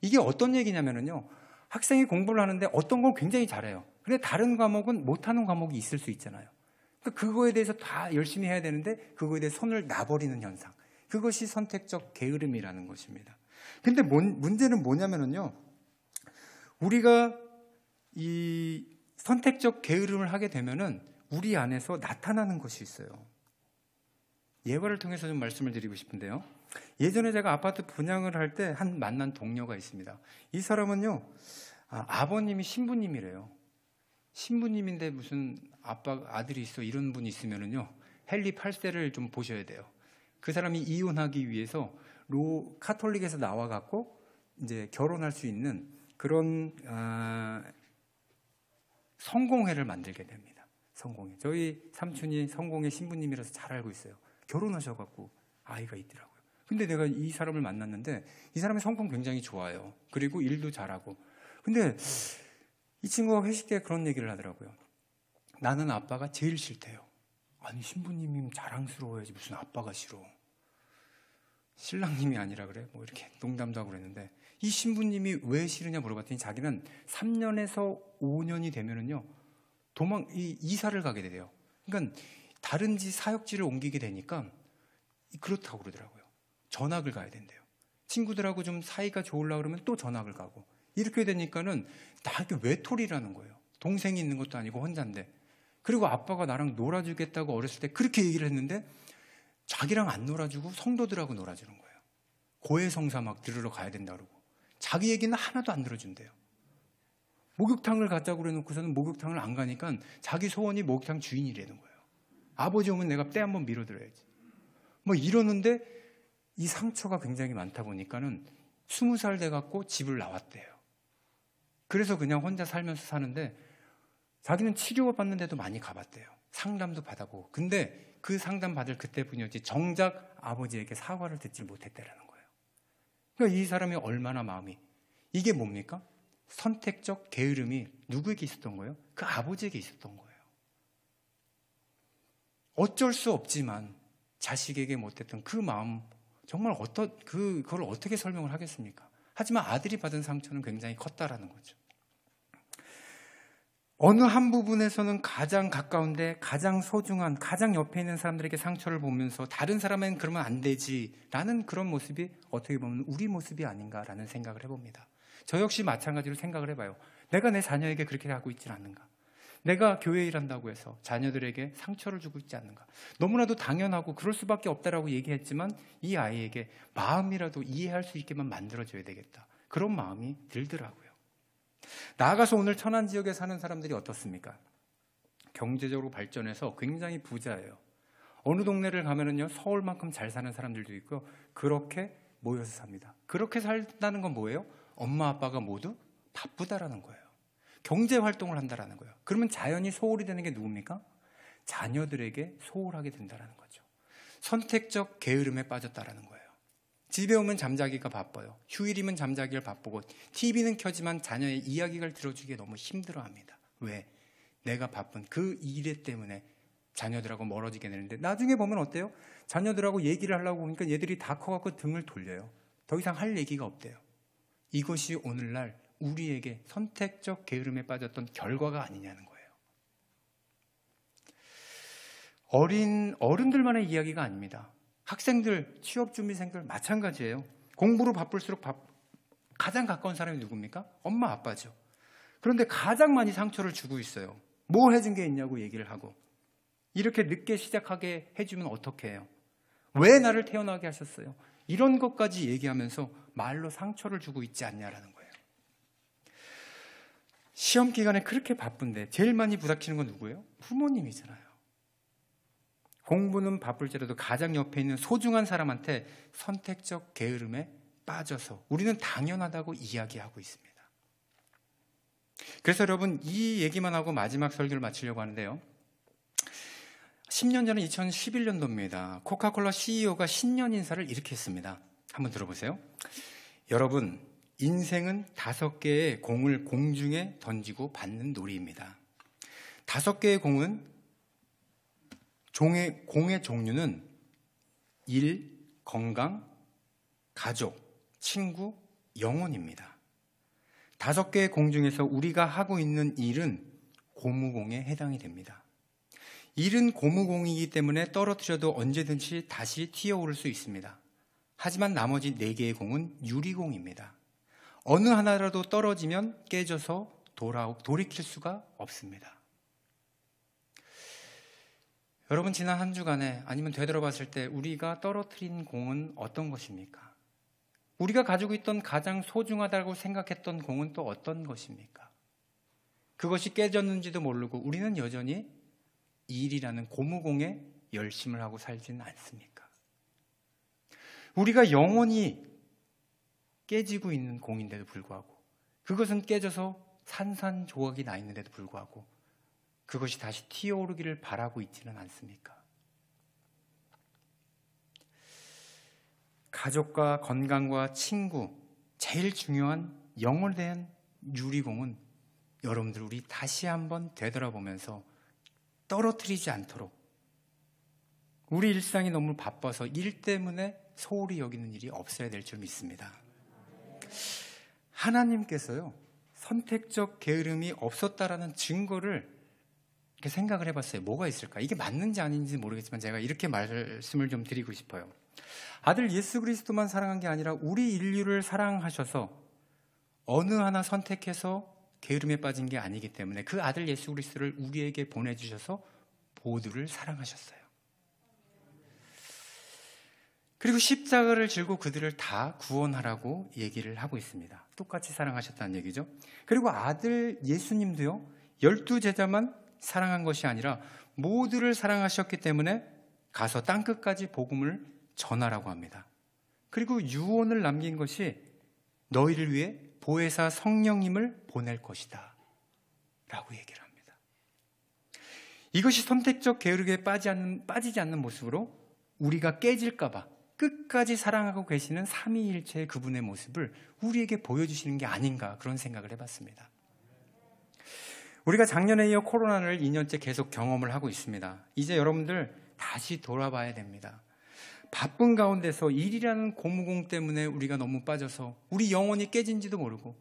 이게 어떤 얘기냐면요, 학생이 공부를 하는데 어떤 걸 굉장히 잘해요. 근데 다른 과목은 못하는 과목이 있을 수 있잖아요. 그거에 대해서 다 열심히 해야 되는데 그거에 대해 손을 놔버리는 현상. 그것이 선택적 게으름이라는 것입니다. 근데 문제는 뭐냐면요, 우리가 이 선택적 게으름을 하게 되면은 우리 안에서 나타나는 것이 있어요. 예화를 통해서 좀 말씀을 드리고 싶은데요. 예전에 제가 아파트 분양을 할 때 만난 동료가 있습니다. 이 사람은요, 아버님이 신부님이래요. 신부님인데 무슨 아들이 있어, 이런 분이 있으면은요, 헨리 8세를 좀 보셔야 돼요. 그 사람이 이혼하기 위해서 카톨릭에서 나와갖고 이제 결혼할 수 있는 그런 성공회를 만들게 됩니다. 성공회. 저희 삼촌이 성공회 신부님이라서 잘 알고 있어요. 결혼하셔갖고 아이가 있더라고요. 근데 내가 이 사람을 만났는데 이 사람의 성품 굉장히 좋아요. 그리고 일도 잘하고. 근데 이 친구가 회식 때 그런 얘기를 하더라고요. 나는 아빠가 제일 싫대요. 아니, 신부님이면 자랑스러워야지 무슨 아빠가 싫어. 신랑님이 아니라 그래? 뭐 이렇게 농담도 하고 그랬는데, 이 신부님이 왜 싫으냐 물어봤더니 자기는 3년에서 5년이 되면은요, 이사를 가게 돼요. 그러니까 다른 사역지를 옮기게 되니까 그렇다고 그러더라고요. 전학을 가야 된대요. 친구들하고 좀 사이가 좋으려고 그러면 또 전학을 가고. 이렇게 되니까는 나에게 외톨이라는 거예요. 동생이 있는 것도 아니고 혼자인데. 그리고 아빠가 나랑 놀아주겠다고 어렸을 때 그렇게 얘기를 했는데 자기랑 안 놀아주고 성도들하고 놀아주는 거예요. 고해성사 막 들으러 가야 된다 그러고. 자기 얘기는 하나도 안 들어준대요. 목욕탕을 가자고 그래놓고서는 목욕탕을 안 가니까 자기 소원이 목욕탕 주인이라는 거예요. 아버지 오면 내가 때 한번 밀어드려야지. 뭐 이러는데 이 상처가 굉장히 많다 보니까는 20살 돼갖고 집을 나왔대요. 그래서 그냥 혼자 살면서 사는데 자기는 치료받는데도 많이 가봤대요. 상담도 받아보고. 근데 그 상담 받을 그때뿐이었지 정작 아버지에게 사과를 듣지 못했다라는 거예요. 그러니까 이 사람이 얼마나 마음이, 이게 뭡니까? 선택적 게으름이 누구에게 있었던 거예요? 그 아버지에게 있었던 거예요. 어쩔 수 없지만 자식에게 못했던 그 마음, 정말 그걸 어떻게 설명을 하겠습니까? 하지만 아들이 받은 상처는 굉장히 컸다라는 거죠. 어느 한 부분에서는 가장 가까운데 가장 소중한, 가장 옆에 있는 사람들에게 상처를 보면서 다른 사람은 그러면 안 되지라는 그런 모습이 어떻게 보면 우리 모습이 아닌가라는 생각을 해봅니다. 저 역시 마찬가지로 생각을 해봐요. 내가 내 자녀에게 그렇게 하고 있지는 않는가? 내가 교회 일한다고 해서 자녀들에게 상처를 주고 있지 않는가? 너무나도 당연하고 그럴 수밖에 없다라고 얘기했지만 이 아이에게 마음이라도 이해할 수 있게만 만들어줘야 되겠다. 그런 마음이 들더라고요. 나아가서 오늘 천안 지역에 사는 사람들이 어떻습니까? 경제적으로 발전해서 굉장히 부자예요. 어느 동네를 가면은요, 서울만큼 잘 사는 사람들도 있고 그렇게 모여서 삽니다. 그렇게 살다는 건 뭐예요? 엄마 아빠가 모두 바쁘다라는 거예요. 경제 활동을 한다라는 거예요. 그러면 자연히 소홀히 되는 게 누굽니까? 자녀들에게 소홀하게 된다라는 거죠. 선택적 게으름에 빠졌다라는 거예요. 집에 오면 잠자기가 바빠요. 휴일이면 잠자기를 바쁘고 TV는 켜지만 자녀의 이야기를 들어주기에 너무 힘들어합니다. 왜? 내가 바쁜 그 일 때문에 자녀들하고 멀어지게 되는데 나중에 보면 어때요? 자녀들하고 얘기를 하려고 하니까 얘들이 다 커갖고 등을 돌려요. 더 이상 할 얘기가 없대요. 이것이 오늘날 우리에게 선택적 게으름에 빠졌던 결과가 아니냐는 거예요. 어른들만의 이야기가 아닙니다. 학생들, 취업준비생들 마찬가지예요. 공부로 바쁠수록 가장 가까운 사람이 누굽니까? 엄마, 아빠죠. 그런데 가장 많이 상처를 주고 있어요. 뭐 해준 게 있냐고 얘기를 하고. 이렇게 늦게 시작하게 해주면 어떻게 해요? 왜 나를 태어나게 하셨어요? 이런 것까지 얘기하면서 말로 상처를 주고 있지 않냐라는 거예요. 시험 기간에 그렇게 바쁜데 제일 많이 부닥치는 건 누구예요? 부모님이잖아요. 공부는 바쁠지라도 가장 옆에 있는 소중한 사람한테 선택적 게으름에 빠져서 우리는 당연하다고 이야기하고 있습니다. 그래서 여러분, 이 얘기만 하고 마지막 설교를 마치려고 하는데요. 10년 전에 2011년도입니다. 코카콜라 CEO가 신년 인사를 이렇게 했습니다. 한번 들어보세요. 여러분, 인생은 5개의 공을 공중에 던지고 받는 놀이입니다. 5개의 공은 공의 종류는 일, 건강, 가족, 친구, 영혼입니다. 5개의 공 중에서 우리가 하고 있는 일은 고무공에 해당이 됩니다. 일은 고무공이기 때문에 떨어뜨려도 언제든지 다시 튀어오를 수 있습니다. 하지만 나머지 4개의 공은 유리공입니다. 어느 하나라도 떨어지면 깨져서 돌이킬 수가 없습니다. 여러분, 지난 한 주간에 아니면 되돌아봤을 때 우리가 떨어뜨린 공은 어떤 것입니까? 우리가 가지고 있던 가장 소중하다고 생각했던 공은 또 어떤 것입니까? 그것이 깨졌는지도 모르고 우리는 여전히 일이라는 고무공에 열심을 하고 살지는 않습니까? 우리가 영원히 깨지고 있는 공인데도 불구하고, 그것은 깨져서 산산조각이 나 있는데도 불구하고 그것이 다시 튀어오르기를 바라고 있지는 않습니까? 가족과 건강과 친구, 제일 중요한 영혼에 대한 유리공은 여러분들, 우리 다시 한번 되돌아보면서 떨어뜨리지 않도록, 우리 일상이 너무 바빠서 일 때문에 소홀히 여기는 일이 없어야 될 줄 믿습니다. 하나님께서요, 선택적 게으름이 없었다라는 증거를 이렇게 생각을 해봤어요. 뭐가 있을까? 이게 맞는지 아닌지 모르겠지만 제가 이렇게 말씀을 좀 드리고 싶어요. 아들 예수 그리스도만 사랑한 게 아니라 우리 인류를 사랑하셔서 어느 하나 선택해서 게으름에 빠진 게 아니기 때문에 그 아들 예수 그리스도를 우리에게 보내주셔서 모두를 사랑하셨어요. 그리고 십자가를 지고 그들을 다 구원하라고 얘기를 하고 있습니다. 똑같이 사랑하셨다는 얘기죠. 그리고 아들 예수님도요, 12제자만 사랑한 것이 아니라 모두를 사랑하셨기 때문에 가서 땅끝까지 복음을 전하라고 합니다. 그리고 유언을 남긴 것이 너희를 위해 보혜사 성령님을 보낼 것이다 라고 얘기를 합니다. 이것이 선택적 게으르게 빠지지 않는 모습으로 우리가 깨질까 봐 끝까지 사랑하고 계시는 삼위일체의 그분의 모습을 우리에게 보여주시는 게 아닌가, 그런 생각을 해봤습니다. 우리가 작년에 이어 코로나를 2년째 계속 경험을 하고 있습니다. 이제 여러분들 다시 돌아봐야 됩니다. 바쁜 가운데서 일이라는 고무공 때문에 우리가 너무 빠져서 우리 영혼이 깨진지도 모르고,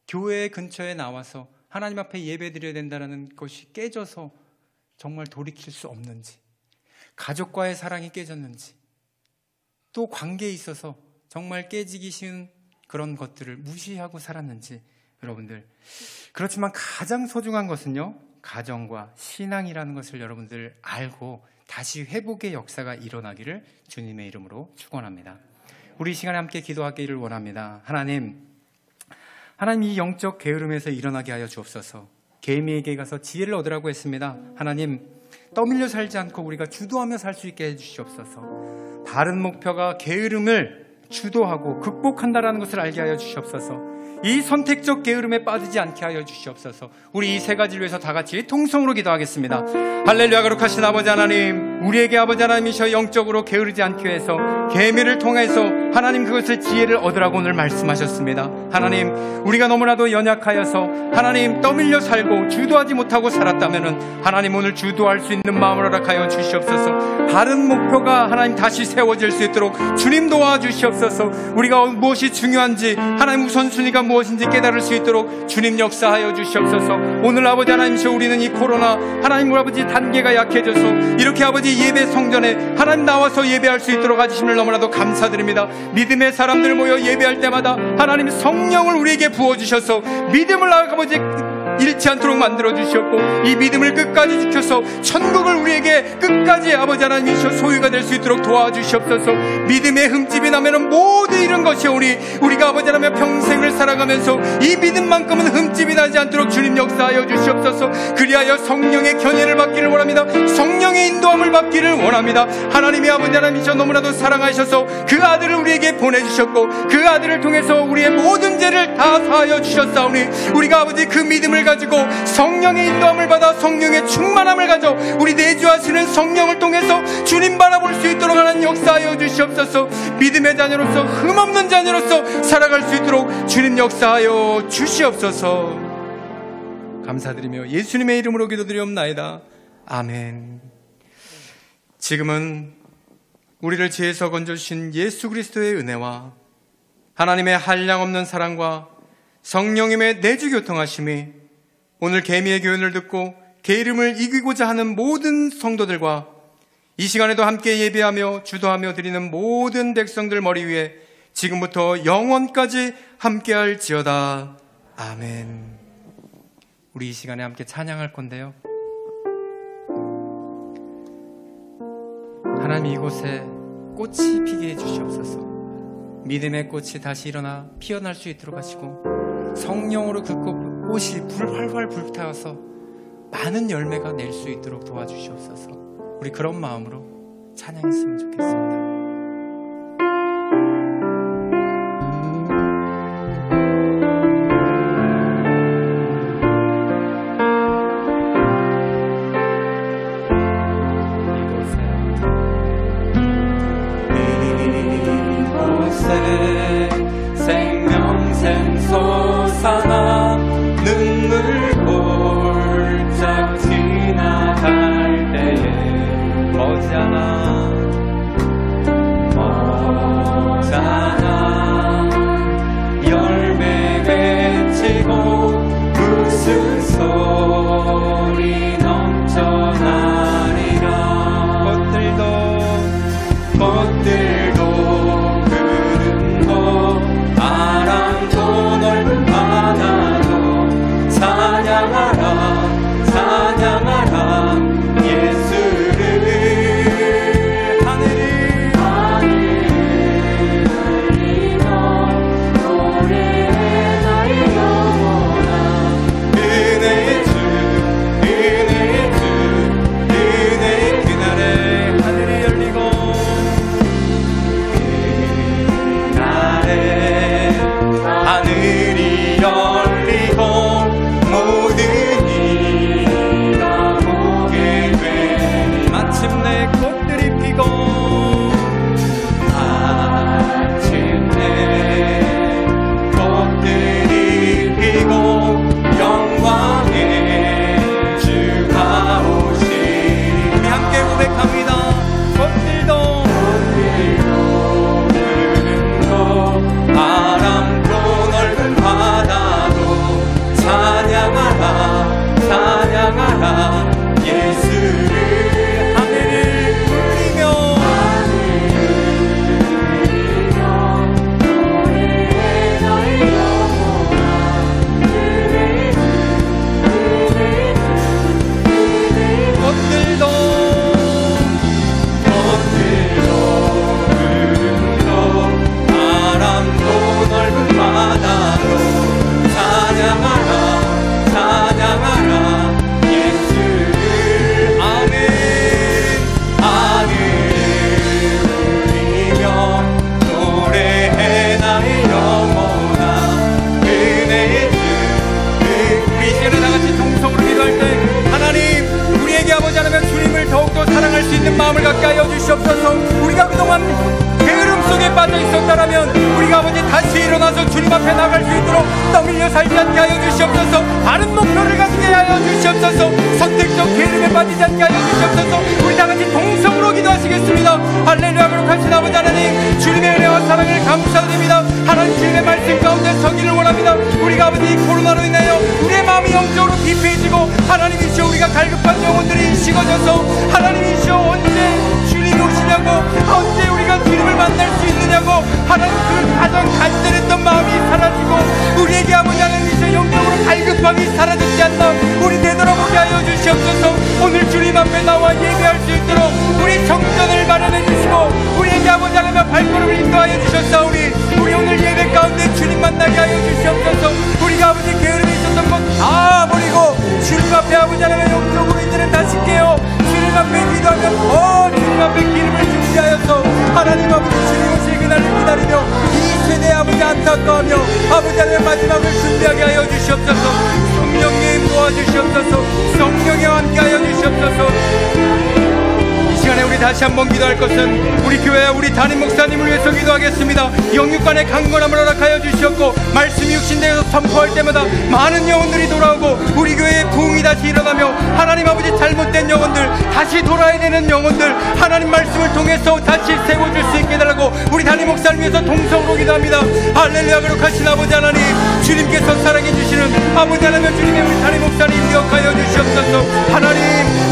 교회 근처에 나와서 하나님 앞에 예배드려야 된다는 것이 깨져서 정말 돌이킬 수 없는지, 가족과의 사랑이 깨졌는지, 또 관계에 있어서 정말 깨지기 쉬운 그런 것들을 무시하고 살았는지, 여러분들, 그렇지만 가장 소중한 것은요, 가정과 신앙이라는 것을 여러분들 알고 다시 회복의 역사가 일어나기를 주님의 이름으로 축원합니다. 우리 이 시간에 함께 기도하기를 원합니다. 하나님 이 영적 게으름에서 일어나게 하여 주옵소서. 개미에게 가서 지혜를 얻으라고 했습니다. 하나님, 떠밀려 살지 않고 우리가 주도하며 살 수 있게 해주시옵소서. 바른 목표가 게으름을 주도하고 극복한다라는 것을 알게 하여 주시옵소서. 이 선택적 게으름에 빠지지 않게 하여 주시옵소서. 우리 이 세 가지를 위해서 다 같이 통성으로 기도하겠습니다. 할렐루야. 거룩하신 아버지 하나님, 우리에게 아버지 하나님이셔 영적으로 게으르지 않기 위해서 계명을 통해서 하나님 그것을 지혜를 얻으라고 오늘 말씀하셨습니다. 하나님, 우리가 너무나도 연약하여서 하나님 떠밀려 살고 주도하지 못하고 살았다면 하나님 오늘 주도할 수 있는 마음을 허락하여 주시옵소서. 바른 목표가 하나님 다시 세워질 수 있도록 주님 도와주시옵소서. 우리가 무엇이 중요한지, 하나님 우선순위가 무엇인지 깨달을 수 있도록 주님 역사하여 주시옵소서. 오늘 아버지 하나님이시여, 우리는 이 코로나 하나님 우리 아버지 단계가 약해져서 이렇게 아버지 예배 성전에 하나님 나와서 예배할 수 있도록 하심을 너무나도 감사드립니다. 믿음의 사람들 모여 예배할 때마다 하나님 성령을 우리에게 부어주셔서 믿음을 아버지 잃지 않도록 만들어 주셨고, 이 믿음을 끝까지 지켜서 천국을 우리에게 끝까지 아버지 하나님이시여 소유가 될 수 있도록 도와주시옵소서. 믿음의 흠집이 나면 모두 이런 것이오니 우리가 아버지 하나님 평생을 살아가면서 이 믿음만큼은 흠집이 나지 않도록 주님 역사하여 주시옵소서. 그리하여 성령의 견해를 받기를 원합니다. 성령의 인도함을 받기를 원합니다. 하나님이 아버지 하나님이시여 너무나도 사랑하셔서 그 아들을 우리에게 보내주셨고, 그 아들을 통해서 우리의 모든 죄를 다 사하여 주셨사오니 우리가 아버지 그 믿음을 가지고 성령의 인도함을 받아 성령의 충만함을 가져 우리 내주하시는 성령을 통해서 주님 바라볼 수 있도록 하나님 역사하여 주시옵소서. 믿음의 자녀로서 흠없는 자녀로서 살아갈 수 있도록 주님 역사하여 주시옵소서. 감사드리며 예수님의 이름으로 기도드리옵나이다. 아멘. 지금은 우리를 죄에서 건져주신 예수 그리스도의 은혜와 하나님의 한량없는 사랑과 성령님의 내주교통하심이 오늘 개미의 교훈을 듣고 게으름을 이기고자 하는 모든 성도들과 이 시간에도 함께 예배하며 주도하며 드리는 모든 백성들 머리 위에 지금부터 영원까지 함께할지어다. 아멘. 우리 이 시간에 함께 찬양할 건데요, 하나님 이곳에 꽃이 피게 해주시옵소서. 믿음의 꽃이 다시 일어나 피어날 수 있도록 하시고 성령으로 그 꽃이 활활 불타서 많은 열매가 낼 수 있도록 도와주시옵소서. 우리 그런 마음으로 찬양했으면 좋겠습니다. 생명샘 솟아나 눈물 골짝 지나갈 때에 머지않아 열매 맺히고 웃음소리 넘쳐나리라. 꽃들도 바람도 넓은 바다도 찬양하라 찬양하라 예수를. 하늘을 흘리며 노래해 나의 영혼아. 은혜의 주 은혜의 그날에 하늘이 열리고 하늘이 열리고 모든 이가 보게 되니 마침내 꽃들이 피고 마침내 꽃들이 피고 영광의 주가 오시리. 우리 함께 고백합니다. 꽃들도 바람도 넓은 바다도 찬양하라 찬양하라 예수를. 하늘을 울리며 노래해 나의 영혼아. 꽃들도 바람도 넓은 바다도 찬양하라 찬양하라 예수를. 아멘. 하늘을 울리며 노래해 나의 영혼아. 은혜의 주. 우리 시간에 다같이 동성으로 기도할 때 하나님 우리에게 아버지 하나님 주님을 더욱더 사랑할 수 있는 마음을 갖게 하여 주시옵소서. 우리가 그동안 게으름 속에 빠져 있었다라면 우리가 아버지 다시 일어나서 주님 앞에 나갈 수 있도록 떠밀려 살지 않게 하여 주시옵소서. 바른 목표를 갖게 하여 주시옵소서. 선택적 게으름에 빠지지 않게 하여 주시옵소서. 우리 다같이 동성으로 기도하시겠습니다. 할렐루야. 거룩하신 아버지 하나님 주님의 은혜와 사랑을 감사드립니다. 하나님 주님의 말씀 가운데 서기를 원합니다. 우리가 아버지 코로나로 인하여 우리의 마음이 영적으로 비폐해지고 하나님이시여 우리가 갈급한 영혼들이 식어져서 하나님이시여 언제 주님이 오시냐고 언제 우리가 주님을 만날 수 있느냐고 하나님 그 가장 간절했던 마음이 사라지고 우리에게 아버지 하나님이시여 영적으로 갈급함이 사라졌지 않는 기도하여 주셨사오니 우리 오늘 예배 가운데 주님 만나게 하여 주시옵소서. 우리가 아버지 게으름이 있었던 것 다 버리고 주님 앞에 아버지 하나님 영적으로 이제는 다시 깨어 주님 앞에 기도하면 주님 앞에 기름을 준비하여서 하나님 아버지 주님 오실 그날을 기다리며 이 세대의 아버지 안타까워하며 아버지 하나님 마지막을 준비하게 하여 주시옵소서. 성령님 도와주시옵소서. 성령님 함께하여 주시옵소서. 이 시간에 우리 다시 한번 기도할 것은 우리 교회 우리 담임 목사님을 위해서 기도하겠습니다. 영육간의 강건함을 허락하여 주시옵고 말씀이 육신되어서 선포할 때마다 많은 영혼들이 돌아오고 우리 교회의 부흥이 다시 일어나며 하나님 아버지 잘못된 영혼들 다시 돌아야 되는 영혼들 하나님 말씀을 통해서 다시 세워줄 수 있게 해달라고 우리 담임 목사를 위해서 동성으로 기도합니다. 할렐루야. 거룩하신 아버지 하나님 주님께서 사랑해 주시는 아버지 하나님 주님의 우리 담임 목사님 기억하여 주시옵소서. 하나님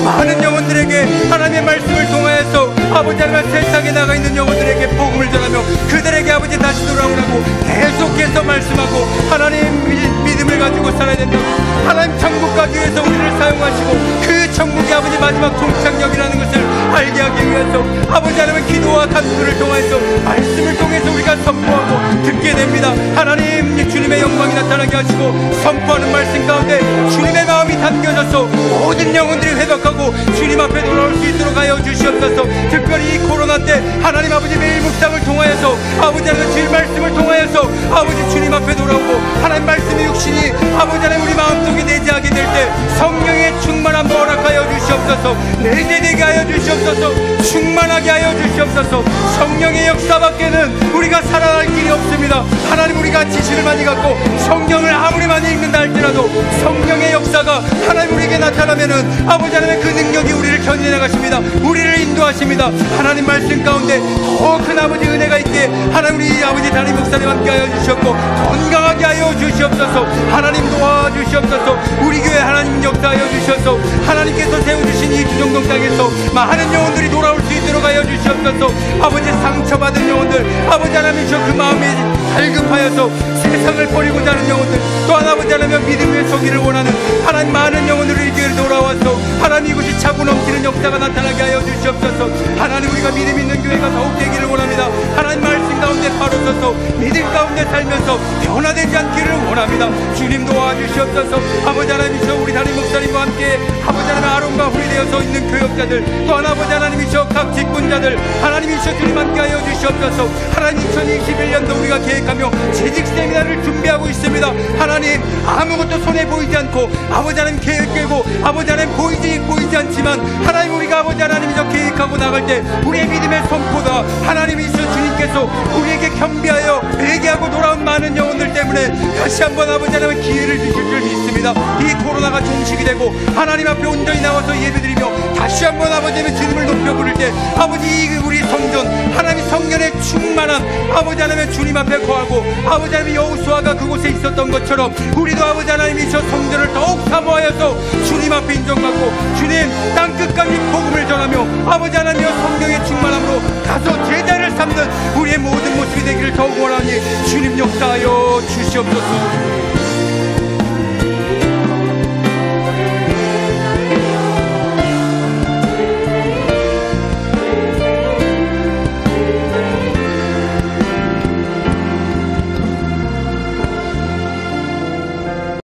많은 영혼들에게 하나님의 말씀을 통하여서 아버지 하나님 세상에 나가 있는 영혼들에게 복음을 전하며 그들에게 아버지 다시 돌아오라고 계속해서 말씀하고 하나님 믿음을 가지고 살아야 된다고 하나님 천국 가기 위해서 우리를 사용하시고 그 천국의 아버지 마지막 종착역이라는 것을 알게 하기 위해서 아버지 하나님 기도와 간구를 통해서 말씀을 통해서 우리가 선포하고 듣게 됩니다. 하나님 주님의 영광이 나타나게 하시고 선포하는 말씀 가운데 주님의 마음이 담겨져서 모든 영혼들이 회복하고 주님 앞에 돌아올 수 있도록 하여 주시옵소서. 특별히 이 코로나 때 하나님 아버지 매일 묵상을 통하여서 아버지 하나님 주님 말씀을 통하여서 아버지 주님 앞에 돌아오고 하나님 말씀의 육신이 아버지 하나님 우리 마음속에 내재하게 될 때 성령의 충만함 허락하여 주시옵소서. 내재되게 하여 주시옵소서. 충만하게 하여 주시옵소서. 성령의 역사밖에는 우리가 살아갈 길이 없습니다. 하나님 우리가 지식을 많이 갖고 성경을 아무리 많이 읽는다 할지라도 성령의 역사가 하나님 우리에게 나타나면은 아버지 하나님의 그 능력이 우리를 견인해 가십니다. 우리를 인도하십니다. 하나님 말씀 가운데 더 큰 아버지 은혜가 있게 하나님 우리 아버지 담임 목사님 함께 하여 주셨고 건강하게 하여 주시옵소서. 하나님 도와주시옵소서. 우리 교회 하나님 역사하여 주셔서 하나님께서 세워주신 이 주정동 땅에서 많은 영혼들이 돌아올 수 있도록 하여 주시옵소서. 아버지 상처받은 영혼들 아버지 하나님 그 마음이 갈급하여서 세상을 버리고자 하는 영혼들 또한 아버지 하나님 믿음의 서기를 원하는 하나님 많은 영혼들이 이 교회를 돌아와서 하나님 이곳이 차고 넘치는 역사가 나타나게 하여 주시옵소서. 하나님 우리가 믿음 있는 교회가 더욱 되기를 원합니다. 하나님 말씀 가운데 바로 서서 믿음 가운데 살면서 변화되지 않기를 원합니다. 주님 도와주시옵소서. 아버지 하나님이셔 우리 담임 목사님과 함께 아버지 하나님 아론과 훌이 되어서 있는 교역자들 또한 아버지 하나님이셔 각 직분자들 하나님이셔 주님 함께 하여 주시옵소서. 하나님 2021년도 우리가 계획하며 재직 세미나를 준비하고 있습니다. 하나님 아무것도 손에 보이지 않고 아버지 하나님 계획되고 아버지 하나님 보이지 않지만 하나님 우리가 아버지 하나님이셔 계획하고 나갈 때 우리의 믿음의 선포다 하나님이셔 주님께서 우리에게 겸비하여 회개하고 돌아온 많은 영혼들 때문에 다시 한번 아버지 하나님 기회를 주실 줄 믿습니다. 이 코로나가 종식이 되고 하나님 앞에 온전히 나와서 예배드리며 다시 한번 아버지 하나님 주님을 높여 부를 때 아버지 우리 성전 하나님 성전에 충만한 아버지 하나님 주님 앞에 거하고 아버지 하나님 여호수아가 그곳에 있었던 것처럼 우리도 아버지 하나님이셔 성전을 더욱 사모하여서 주님 앞에 인정받고 주님 땅끝까지 복음을 전하며 아버지 하나님여 성령의 충만함으로 가서 제자를 삼는 우리의 모든 모습이 되기를 더욱 원하니 주님 역사하여 주시옵소서.